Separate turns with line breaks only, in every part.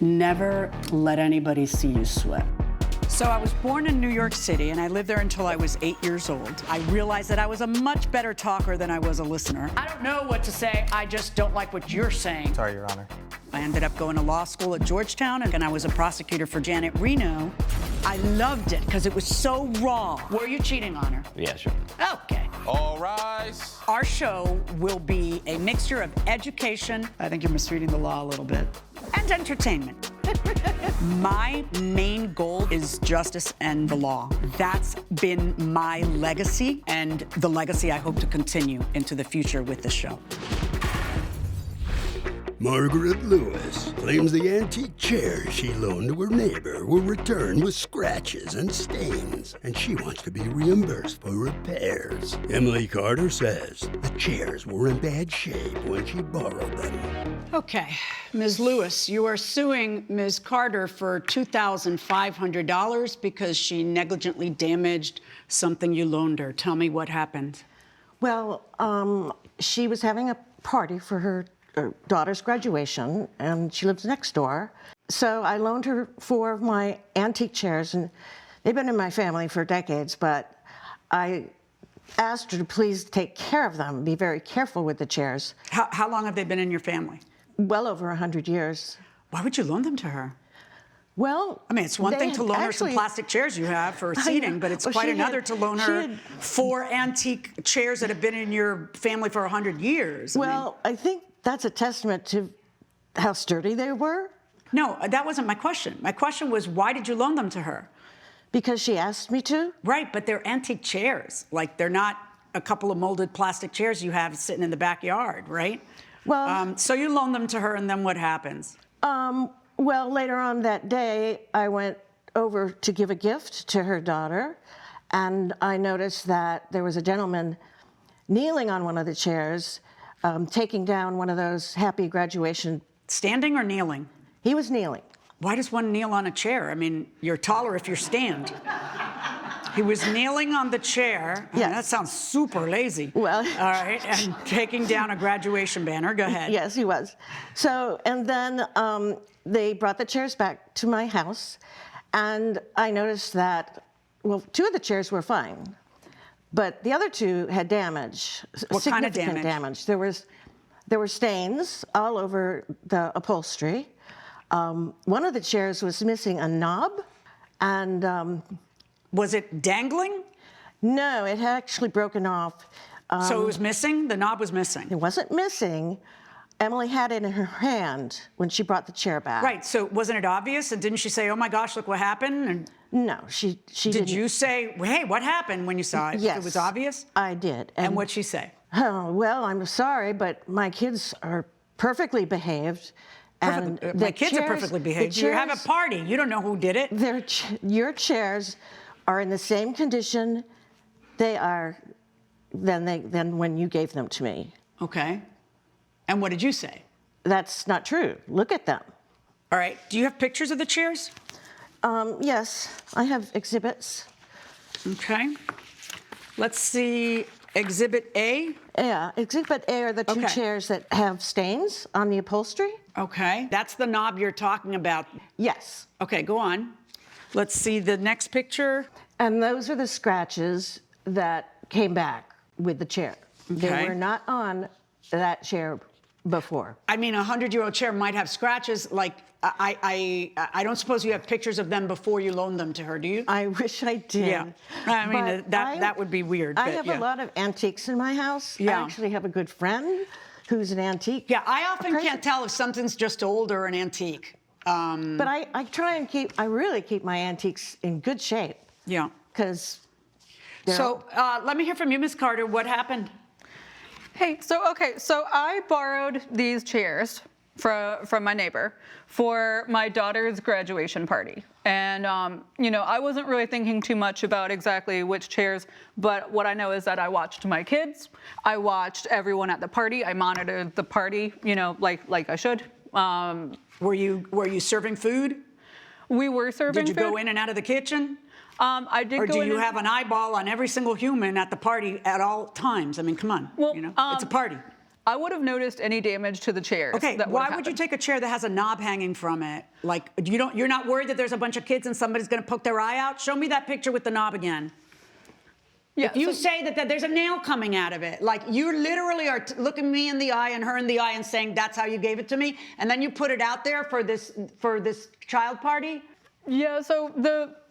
Never let anybody see you sweat.
So I was born in New York City, and I lived there until I was 8 years old. I realized that I was a much better talker than I was a listener. I don't know what to say, I just don't like what you're saying.
Sorry, Your Honor.
I ended up going to law school at Georgetown, and I was a prosecutor for Janet Reno. I loved it because it was so raw. Were you cheating on her?
Yeah, sure.
Okay.
All rise.
Our show will be a mixture of education, I think you're misreading the law a little bit, and entertainment. My main goal is justice and the law. That's been my legacy, and the legacy I hope to continue into the future with the show.
Margaret Lewis claims the antique chairs she loaned to her neighbor were returned with scratches and stains, and she wants to be reimbursed for repairs. Emily Carter says the chairs were in bad shape when she borrowed them.
Okay, Ms. Lewis, you are suing Ms. Carter for $2,500 because she negligently damaged something you loaned her. Tell me what happened.
Well, she was having a party for her daughter's graduation, and she lives next door. So I loaned her 4 of my antique chairs, and they've been in my family for decades, but I asked her to please take care of them, be very careful with the chairs.
How long have they been in your family?
Well over 100 years.
Why would you loan them to her?
Well,
I mean, it's one thing to loan her some plastic chairs you have for seating, but it's quite another to loan her 4 antique chairs that have been in your family for 100 years.
Well, I think that's a testament to how sturdy they were.
No, that wasn't my question. My question was, why did you loan them to her?
Because she asked me to.
Right, but they're antique chairs. Like, they're not a couple of molded plastic chairs you have sitting in the backyard, right?
Well,
so you loan them to her, and then what happens?
Well, later on that day, I went over to give a gift to her daughter, and I noticed that there was a gentleman kneeling on one of the chairs, taking down one of those happy graduation.
Standing or kneeling?
He was kneeling.
Why does one kneel on a chair? I mean, you're taller if you stand. He was kneeling on the chair.
Yes.
That sounds super lazy.
Well.
All right, and taking down a graduation banner. Go ahead.
Yes, he was. So, and then they brought the chairs back to my house, and I noticed that, well, 2 of the chairs were fine, but the other 2 had damage.
What kind of
significant damage? There were stains all over the upholstery. One of the chairs was missing a knob, and
was it dangling?
no, it had actually broken off.
So it was missing? The knob was missing?
It wasn't missing. Emily had it in her hand when she brought the chair back.
Right, so wasn't it obvious? And didn't she say, oh my gosh, look what happened? And
No, she didn't.
did you say, hey, what happened when you saw it?
Yes.
It was obvious?
I did.
And what'd she say?
Oh, well, I'm sorry, but my kids are perfectly behaved. And
My kids are perfectly behaved. You have a party. You don't know who did it.
Your chairs are in the same condition they are than when you gave them to me.
Okay. And what did you say?
That's not true. Look at them.
All right. Do you have pictures of the chairs?
Yes, I have exhibits.
Okay. Let's see Exhibit A.
Yeah, Exhibit A are the 2 chairs that have stains on the upholstery.
Okay. That's the knob you're talking about.
Yes.
Okay, go on. Let's see the next picture.
And those are the scratches that came back with the chair.
Okay.
They were not on that chair before.
I mean, a 100-year-old chair might have scratches. Like, I don't suppose you have pictures of them before you loaned them to her, do you?
I wish I did.
Yeah. I mean,
But
that would be weird.
I
but
have
yeah.
a lot of antiques in my house.
Yeah.
I actually have a good friend who's an antique.
Yeah, I often
person.
can't tell if something's just old or an antique.
But I try and I really keep my antiques in good shape.
Yeah.
Because.
So let me hear from you, Ms. Carter. What happened?
Hey, so I borrowed these chairs from my neighbor for my daughter's graduation party. And, I wasn't really thinking too much about exactly which chairs, but what I know is that I watched my kids, I watched everyone at the party, I monitored the party, like I should.
Were you serving food?
We were serving
food. Did you
food.
go in and out of the kitchen?
I did.
Or
go
do
in
you
and-
have an eyeball on every single human at the party at all times? I mean, come on.
Well,
it's a party.
I would have noticed any damage to the chairs.
Okay,
that
why
have
would you
happened.
take a chair that has a knob hanging from it? Like, you're not worried that there's a bunch of kids and somebody's going to poke their eye out? Show me that picture with the knob again.
Yeah,
If you
so-
say that there's a nail coming out of it, like you literally are looking me in the eye and her in the eye and saying that's how you gave it to me, and then you put it out there for this child party.
Yeah, so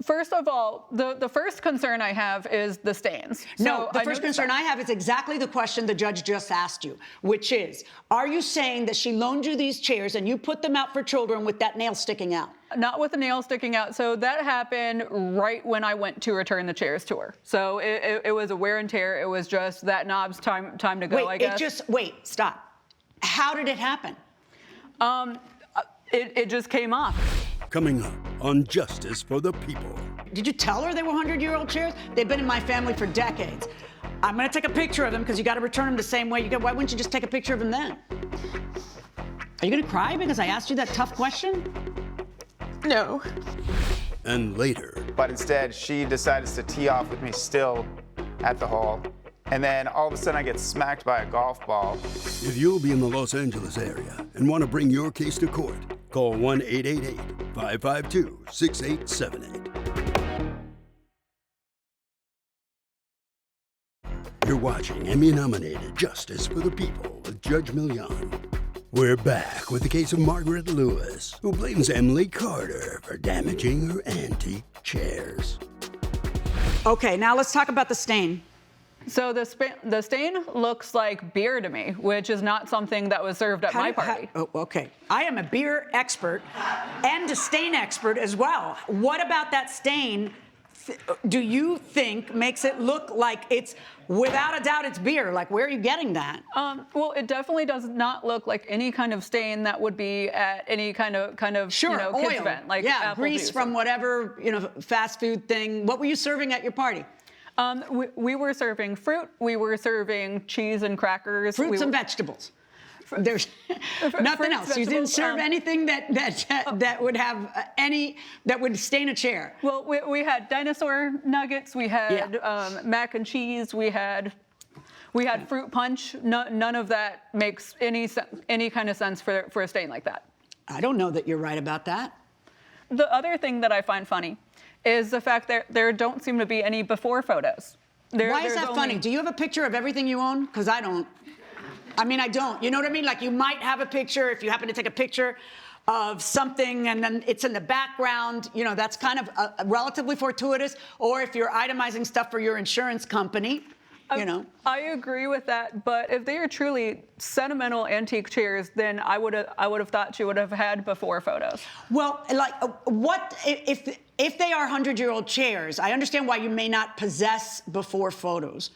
first of all, the first concern I have is the stains.
No,
So
the
I
first
noticed
concern
that.
I have is exactly the question the judge just asked you, which is, are you saying that she loaned you these chairs and you put them out for children with that nail sticking out?
Not with the nail sticking out. So that happened right when I went to return the chairs to her. So it was a wear and tear. It was just that knob's time to go, I guess.
Wait, stop. How did it happen?
It just came off.
Coming up on Justice for the People.
Did you tell her they were 100-year-old chairs? They've been in my family for decades. I'm going to take a picture of them because you got to return them the same way. Why wouldn't you just take a picture of them then? Are you going to cry because I asked you that tough question?
No.
And later,
But instead, she decides to tee off with me still at the hole. And then all of a sudden, I get smacked by a golf ball.
if you'll be in the Los Angeles area and want to bring your case to court, call 1-888-552-6878. You're watching Emmy-nominated Justice for the People with Judge Milian. We're back with the case of Margaret Lewis, who blames Emily Carter for damaging her antique chairs.
Okay, now let's talk about the stain.
So the stain looks like beer to me, which is not something that was served at my party.
Okay. I am a beer expert and a stain expert as well. What about that stain do you think makes it look like it's, without a doubt, it's beer? Like, where are you getting that?
Well, it definitely does not look like any kind of stain that would be at any kind of
Sure,
you know,
oil.
kids event, like
yeah,
apple
grease
juice.
from whatever, fast food thing. What were you serving at your party?
We were serving fruit. We were serving cheese and crackers.
Fruits and vegetables. There's nothing
fruits,
else. You didn't
vegetables,
serve anything that would have that would stain a chair.
Well, we had dinosaur nuggets. We had mac and cheese. We had fruit punch. None of that makes any kind of sense for a stain like that.
I don't know that you're right about that.
The other thing that I find funny is the fact that there don't seem to be any before photos.
Why is that funny? Do you have a picture of everything you own? Because I don't. I mean, I don't. You know what I mean? Like, you might have a picture if you happen to take a picture of something and then it's in the background. That's kind of relatively fortuitous. Or if you're itemizing stuff for your insurance company,
I agree with that, but if they are truly sentimental antique chairs, then I would have thought she would have had before photos.
Well, like, what if they are 100-year-old chairs? I understand why you may not possess before photos,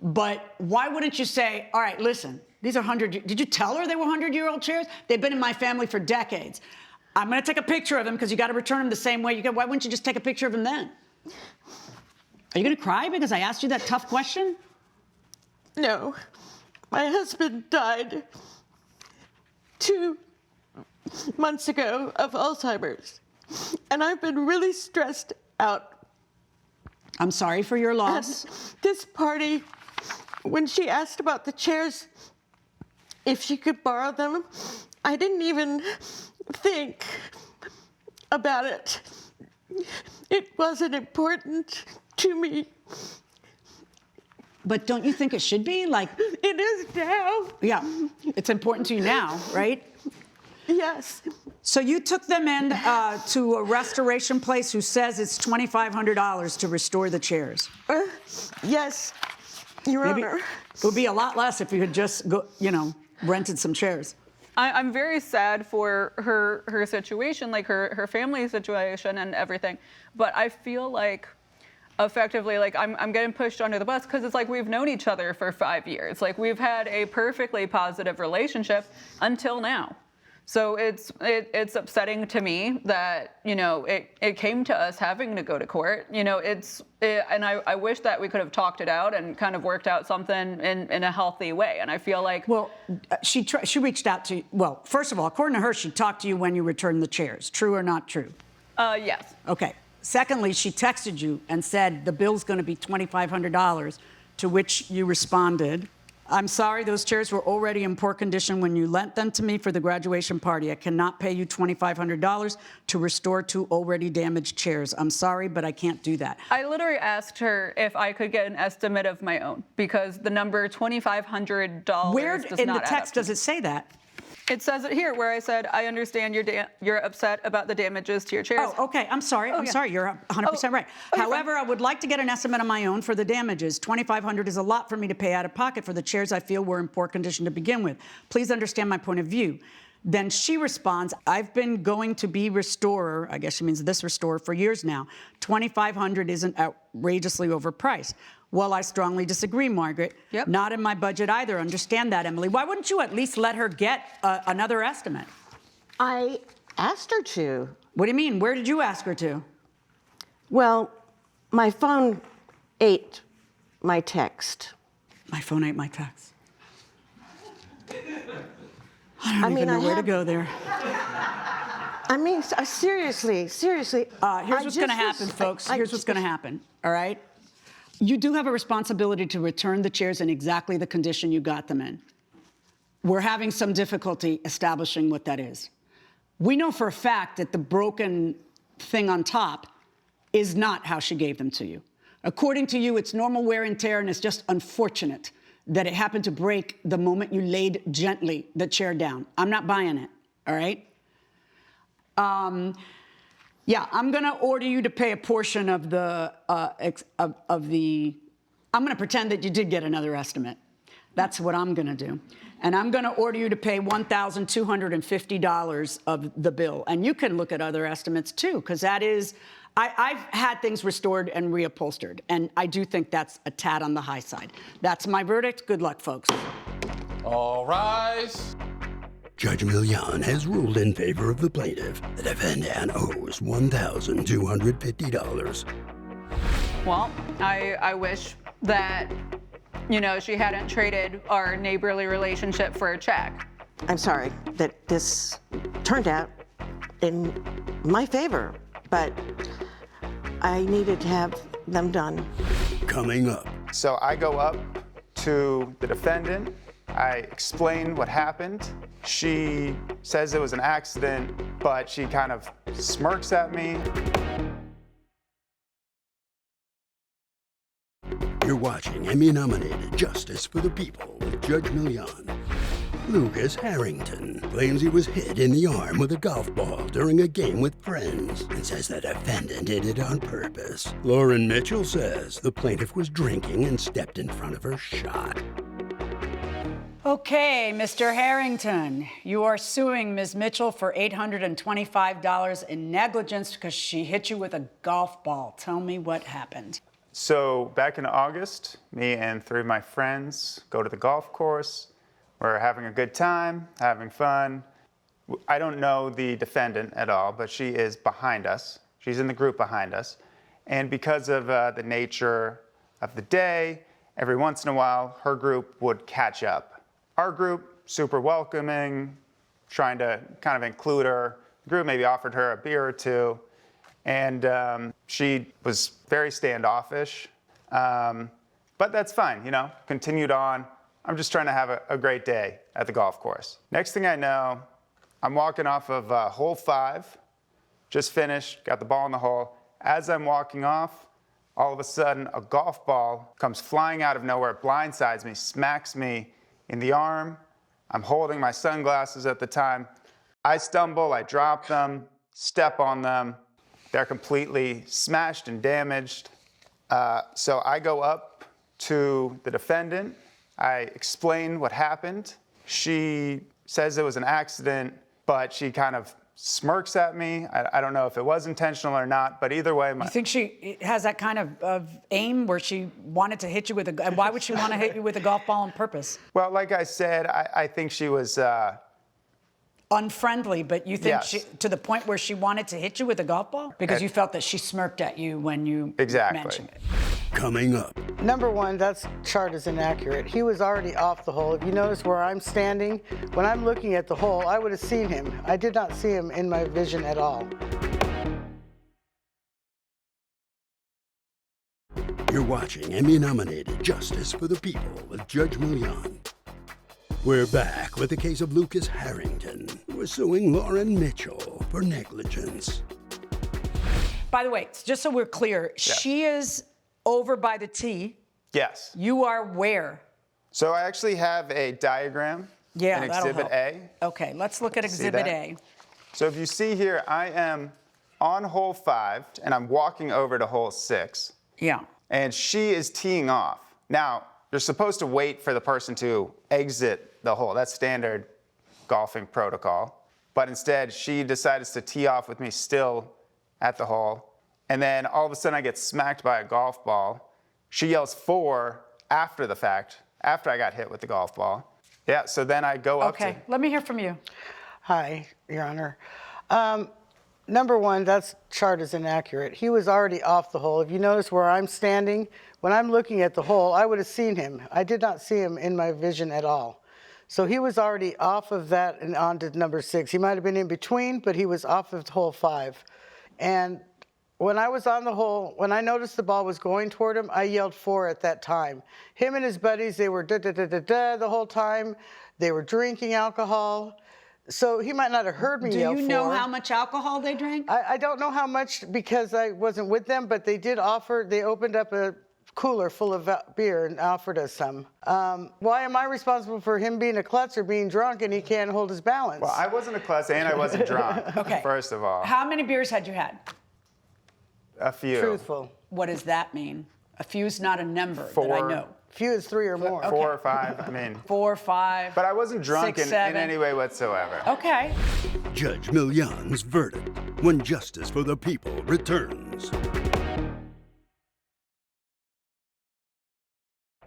but why wouldn't you say, all right, listen, these are 100. Did you tell her they were 100-year-old chairs? They've been in my family for decades. I'm going to take a picture of them because you got to return them the same way. Why wouldn't you just take a picture of them then? Are you going to cry because I asked you that tough question?
No. My husband died 2 months ago of Alzheimer's, and I've been really stressed out.
I'm sorry for your loss.
At this party, when she asked about the chairs, if she could borrow them, I didn't even think about it. It wasn't important to me.
But don't you think it should be? Like,
it is now.
yeah, it's important to you now, right?
Yes.
So you took them in to a restoration place who says it's $2,500 to restore the chairs.
Yes, Your Honor.
It would be a lot less if you had just rented some chairs.
I'm very sad for her situation, like her family situation and everything. But I feel like, effectively, like I'm getting pushed under the bus because it's like we've known each other for 5 years. Like, we've had a perfectly positive relationship until now. So it's upsetting to me that it came to us having to go to court. And I wish that we could have talked it out and kind of worked out something in a healthy way. And I feel like,
well, she reached out to you. Well, first of all, according to her, she talked to you when you returned the chairs. True or not true?
yes.
Okay. Secondly, she texted you and said the bill's going to be $2,500, to which you responded, I'm sorry, those chairs were already in poor condition when you lent them to me for the graduation party. I cannot pay you $2,500 to restore 2 already damaged chairs. I'm sorry, but I can't do that.
I literally asked her if I could get an estimate of my own because the number $2,500
Where
does
in the
not add
text
up.
does it say that?
It says it here where I said, I understand you're upset about the damages to your chairs.
Oh, okay. I'm sorry. I'm
yeah.
sorry. You're 100% right.
you're
However, I would like to get an estimate of my own for the damages. $2,500 is a lot for me to pay out of pocket for the chairs I feel were in poor condition to begin with. Please understand my point of view. Then she responds, I've been going to be restorer, I guess she means this restorer, for years now. $2,500 isn't outrageously overpriced. Well, I strongly disagree, Margaret.
Yep.
Not in my budget either. Understand that, Emily. Why wouldn't you at least let her get another estimate?
I asked her to.
What do you mean? Where did you ask her to?
Well, my phone ate my text.
My phone ate my text. I don't even know where to go there.
I mean, seriously.
Here's what's going to happen, folks. Here's what's going to happen, all right? You do have a responsibility to return the chairs in exactly the condition you got them in. We're having some difficulty establishing what that is. We know for a fact that the broken thing on top is not how she gave them to you. According to you, it's normal wear and tear, and it's just unfortunate that it happened to break the moment you laid gently the chair down. I'm not buying it, all right? Yeah, I'm going to order you to pay a portion of the, I'm going to pretend that you did get another estimate. That's what I'm going to do. And I'm going to order you to pay $1,250 of the bill. And you can look at other estimates too, because that is, I've had things restored and reupholstered. And I do think that's a tad on the high side. That's my verdict. Good luck, folks.
All rise.
Judge Milian has ruled in favor of the plaintiff. The defendant owes $1,250.
Well, I wish that, she hadn't traded our neighborly relationship for a check.
I'm sorry that this turned out in my favor, but I needed to have them done.
Coming up.
So I go up to the defendant. I explain what happened. She says it was an accident, but she kind of smirks at me.
You're watching Emmy-nominated Justice for the People with Judge Milian. Lucas Harrington claims he was hit in the arm with a golf ball during a game with friends and says the defendant did it on purpose. Lauren Mitchell says the plaintiff was drinking and stepped in front of her shot.
Okay, Mr. Harrington, you are suing Ms. Mitchell for $825 in negligence because she hit you with a golf ball. Tell me what happened.
So back in August, me and 3 of my friends go to the golf course. We're having a good time, having fun. I don't know the defendant at all, but she is behind us. She's in the group behind us. And because of the nature of the day, every once in a while, her group would catch up. Our group, super welcoming, trying to kind of include her. The group maybe offered her a beer or 2. And she was very standoffish. But that's fine, continued on. I'm just trying to have a great day at the golf course. Next thing I know, I'm walking off of hole 5, just finished, got the ball in the hole. As I'm walking off, all of a sudden, a golf ball comes flying out of nowhere, blindsides me, smacks me in the arm. I'm holding my sunglasses at the time. I stumble, I drop them, step on them. They're completely smashed and damaged. So I go up to the defendant. I explain what happened. She says it was an accident, but she kind of smirks at me. I don't know if it was intentional or not, but either way.
You think she has that kind of aim where she wanted to hit you with and why would she want to hit you with a golf ball on purpose?
Well, like I said, I think she was...
unfriendly, but you think
yes.
to the point where she wanted to hit you with a golf ball? Because you felt that she smirked at you when you mentioned it.
Coming up.
Number one, that chart is inaccurate. He was already off the hole. If you notice where I'm standing, when I'm looking at the hole, I would have seen him. I did not see him in my vision at all.
You're watching Emmy-nominated Justice for the People with Judge Milian. We're back with the case of Lucas Harrington, who is suing Lauren Mitchell for negligence.
By the way, just so we're clear, she is over by the T.
Yes.
You are where?
So I actually have a diagram in Exhibit A.
Okay, let's look at Exhibit A.
So if you see here, I am on hole 5, and I'm walking over to hole 6.
Yeah.
And she is teeing off. Now, you're supposed to wait for the person to exit the hole. That's standard golfing protocol. But instead, she decides to tee off with me still at the hole. And then all of a sudden, I get smacked by a golf ball. She yells "Fore" after the fact, after I got hit with the golf ball. Yeah, so then I go up to...
Okay, let me hear from you.
Hi, Your Honor. Number one, that chart is inaccurate. He was already off the hole. If you notice where I'm standing, when I'm looking at the hole, I would have seen him. I did not see him in my vision at all. So he was already off of that and on to number 6. He might have been in between, but he was off of hole 5. And when I was on the hole, when I noticed the ball was going toward him, I yelled "Fore" at that time. Him and his buddies, they were da-da-da-da-da the whole time. They were drinking alcohol. So he might not have heard me yell "Fore."
Do you know how much alcohol they drank?
I don't know how much because I wasn't with them, but they did offer, they opened up a cooler full of beer and offered us some. Why am I responsible for him being a klutz or being drunk and he can't hold his balance?
Well, I wasn't a klutz and I wasn't drunk,
Okay.
first of all.
How many beers had you had?
A few.
Truthful.
What does that mean? A few's not a number that I
4.
know.
Few is 3 or more.
4 or 5, I mean.
4, 5.
But I wasn't drunk
6,
in
7.
any way whatsoever.
Okay.
Judge Milian's verdict when Justice for the People returns.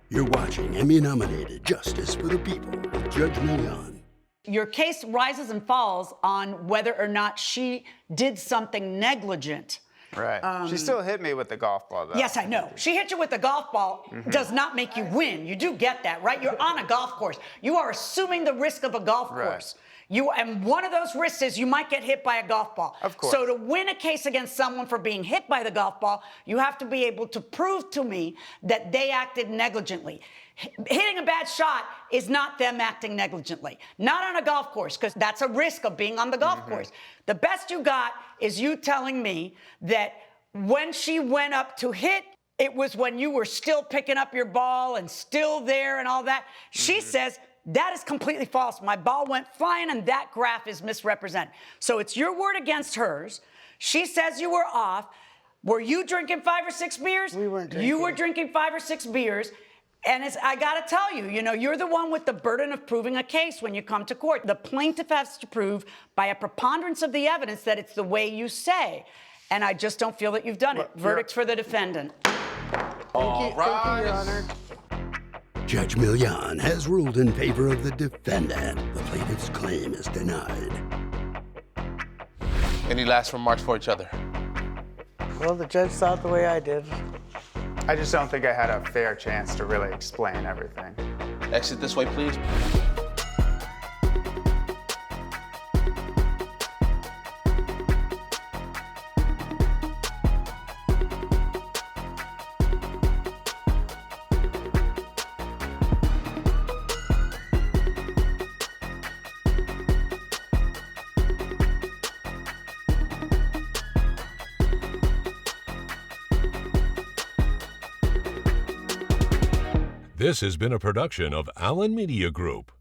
You're watching Emmy-nominated Justice for the People with Judge Milian.
Your case rises and falls on whether or not she did something negligent.
Right. She still hit me with the golf ball, though.
Yes, I know. She hit you with the golf ball does not make you win. You do get that, right? You're on a golf course. You are assuming the risk of a golf course. And one of those risks is you might get hit by a golf ball.
Of course.
So to win a case against someone for being hit by the golf ball, you have to be able to prove to me that they acted negligently. Hitting a bad shot is not them acting negligently. Not on a golf course, because that's a risk of being on the golf course. The best you got is you telling me that when she went up to hit, it was when you were still picking up your ball and still there and all that. She says, that is completely false. My ball went flying and that graph is misrepresented. So it's your word against hers. She says you were off. Were you drinking 5 or 6 beers?
We weren't drinking.
You were drinking 5 or 6 beers. And I got to tell you, you're the one with the burden of proving a case when you come to court. The plaintiff has to prove by a preponderance of the evidence that it's the way you say. And I just don't feel that you've done it. Verdict for the defendant.
All
Thank you, Your Honor.
Judge Milian has ruled in favor of the defendant. The plaintiff's claim is denied.
Any last remarks for each other?
Well, the judge saw it the way I did.
I just don't think I had a fair chance to really explain everything.
Exit this way, please.
This has been a production of Allen Media Group.